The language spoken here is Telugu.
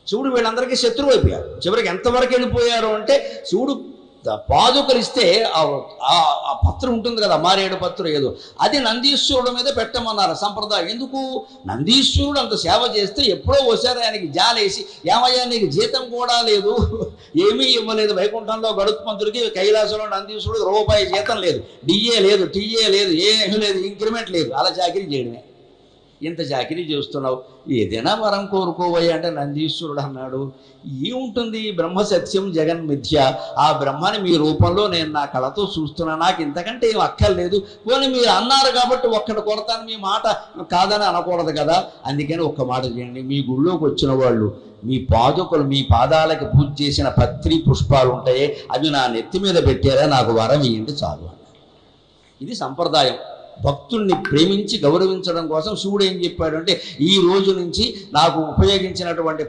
శివుడు వీళ్ళందరికీ శత్రువు అయిపోయారు. చివరికి ఎంతవరకు వెళ్ళిపోయారు అంటే శివుడు పాదుకలు ఇస్తే ఆ పత్రం ఉంటుంది కదా, మారేడు పత్రం ఏదో, అది నందీశ్వరుడు మీద పెట్టమన్నారు సంప్రదాయం. ఎందుకు? నందీశ్వరుడు అంత సేవ చేస్తే ఎప్పుడో ఒకసారి ఆయనకి జాలేసి, ఏమయ్యా నీకు జీతం కూడా లేదు, ఏమీ ఇవ్వలేదు, వైకుంఠంలో గరుత్మంతుడికి కైలాసంలో నందీశ్వరుడు రూపాయి జీతం లేదు, డిఏ లేదు, టీఏ లేదు, ఏమీ లేదు, ఇంక్రిమెంట్ లేదు, అలా చాకరీ చేయడమే. ఇంత చాకరీ చేస్తున్నావు, ఏదైనా వరం కోరుకోవయ్యా అంటే నందీశ్వరుడు అన్నాడు, ఏముంటుంది, బ్రహ్మ సత్యం జగన్ మిథ్య, ఆ బ్రహ్మని మీ రూపంలో నేను నా కళతో చూస్తున్నా, నాకు ఇంతకంటే ఏం అక్కర్లేదు, పోనీ మీరు అన్నారు కాబట్టి ఒక్కటి కొడతాను, మీ మాట కాదని అనకూడదు కదా, అందుకని ఒక్క మాట చేయండి, మీ గుళ్ళోకి వచ్చిన వాళ్ళు మీ పాదుకలు, మీ పాదాలకి పూజ చేసిన పత్రి పుష్పాలు ఉంటాయి, అవి నా నెత్తి మీద పెట్టారా, నాకు వరం ఇవ్వండి చాలు అన్నారు. ఇది సంప్రదాయం. భక్తుల్ని ప్రేమించి గౌరవించడం కోసం శివుడు ఏం చెప్పాడు అంటే, ఈ రోజు నుంచి నాకు ఉపయోగించినటువంటి